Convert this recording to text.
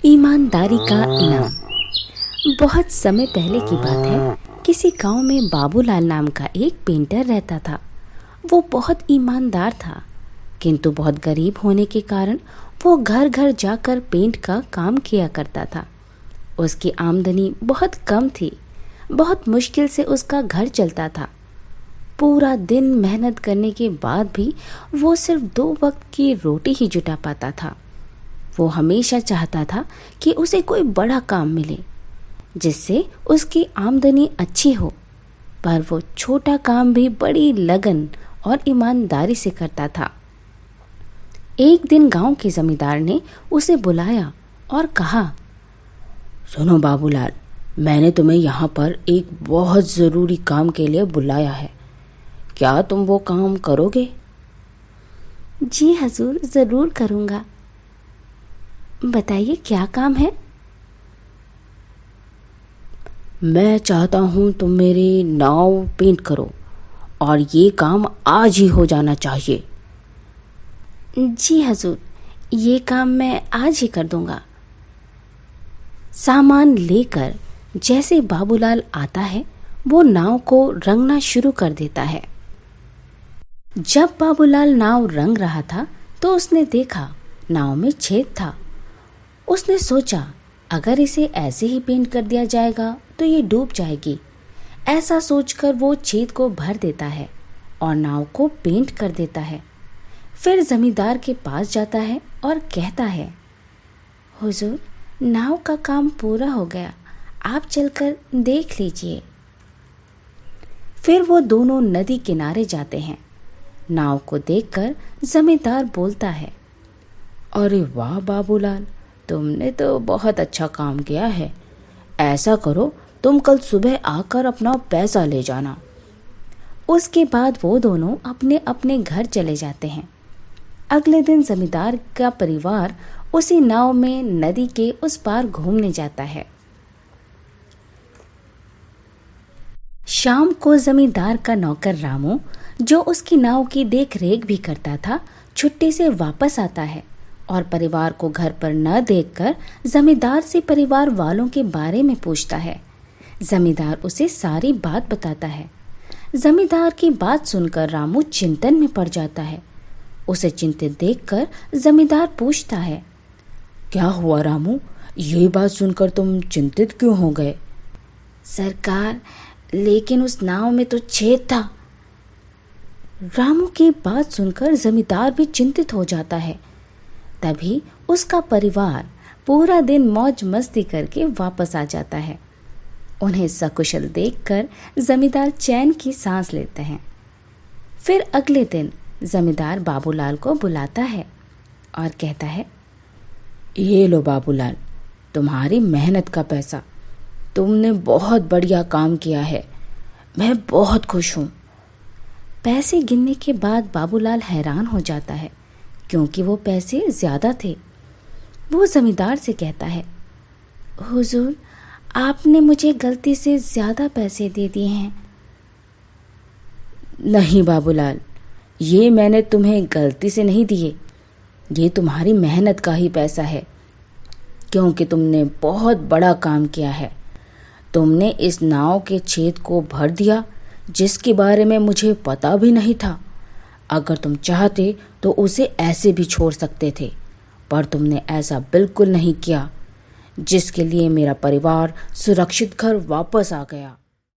ईमानदारी का इनाम। बहुत समय पहले की बात है। किसी गांव में बाबूलाल नाम का एक पेंटर रहता था। वो बहुत ईमानदार था, किंतु बहुत गरीब होने के कारण वो घर घर जाकर पेंट का काम किया करता था। उसकी आमदनी बहुत कम थी। बहुत मुश्किल से उसका घर चलता था। पूरा दिन मेहनत करने के बाद भी वो सिर्फ 2 वक्त की रोटी ही जुटा पाता था। वो हमेशा चाहता था कि उसे कोई बड़ा काम मिले जिससे उसकी आमदनी अच्छी हो, पर वो छोटा काम भी बड़ी लगन और ईमानदारी से करता था। एक दिन गांव के जमींदार ने उसे बुलाया और कहा, सुनो बाबूलाल, मैंने तुम्हें यहाँ पर एक बहुत ज़रूरी काम के लिए बुलाया है। क्या तुम वो काम करोगे? जी हजूर, ज़रूर करूँगा। बताइए क्या काम है? मैं चाहता हूँ तुम मेरी नाव पेंट करो और ये काम आज ही हो जाना चाहिए। जी हजूर, ये काम मैं आज ही कर दूँगा। सामान लेकर जैसे बाबूलाल आता है, वो नाव को रंगना शुरू कर देता है। जब बाबूलाल नाव रंग रहा था तो उसने देखा नाव में छेद था। उसने सोचा, अगर इसे ऐसे ही पेंट कर दिया जाएगा तो ये डूब जाएगी। ऐसा सोचकर वो छेद को भर देता है और नाव को पेंट कर देता है। फिर जमींदार के पास जाता है और कहता है, हुजूर, नाव का काम पूरा हो गया, आप चलकर देख लीजिए। फिर वो दोनों नदी किनारे जाते हैं। नाव को देखकर जमींदार बोलता है, अरे वाह बाबूलाल, तुमने तो बहुत अच्छा काम किया है। ऐसा करो, तुम कल सुबह आकर अपना पैसा ले जाना। उसके बाद वो दोनों अपने अपने घर चले जाते हैं। अगले दिन जमींदार का परिवार उसी नाव में नदी के उस पार घूमने जाता है। शाम को जमींदार का नौकर रामू, जो उसकी नाव की देख रेख भी करता था, छुट्टी से वापस आता है और परिवार को घर पर न देखकर जमींदार से परिवार वालों के बारे में पूछता है। जमींदार उसे सारी बात बताता है। जमींदार की बात सुनकर रामू चिंतन में पड़ जाता है। उसे चिंतित देखकर जमींदार पूछता है, क्या हुआ रामू, ये बात सुनकर तुम चिंतित क्यों हो गए? सरकार, लेकिन उस नाव में तो छेद था। रामू की बात सुनकर जमींदार भी चिंतित हो जाता है। तभी उसका परिवार पूरा दिन मौज मस्ती करके वापस आ जाता है। उन्हें सकुशल देखकर जमींदार चैन की सांस लेते हैं। फिर अगले दिन जमींदार बाबूलाल को बुलाता है और कहता है, ये लो बाबूलाल, तुम्हारी मेहनत का पैसा। तुमने बहुत बढ़िया काम किया है, मैं बहुत खुश हूँ। पैसे गिनने के बाद बाबूलाल हैरान हो जाता है, क्योंकि वो पैसे ज़्यादा थे। वो जमींदार से कहता है, हुजूर, आपने मुझे गलती से ज़्यादा पैसे दे दिए हैं। नहीं बाबूलाल, ये मैंने तुम्हें गलती से नहीं दिए। ये तुम्हारी मेहनत का ही पैसा है, क्योंकि तुमने बहुत बड़ा काम किया है। तुमने इस नाव के छेद को भर दिया, जिसके बारे में मुझे पता भी नहीं था। अगर तुम चाहते तो उसे ऐसे भी छोड़ सकते थे, पर तुमने ऐसा बिल्कुल नहीं किया, जिसके लिए मेरा परिवार सुरक्षित घर वापस आ गया।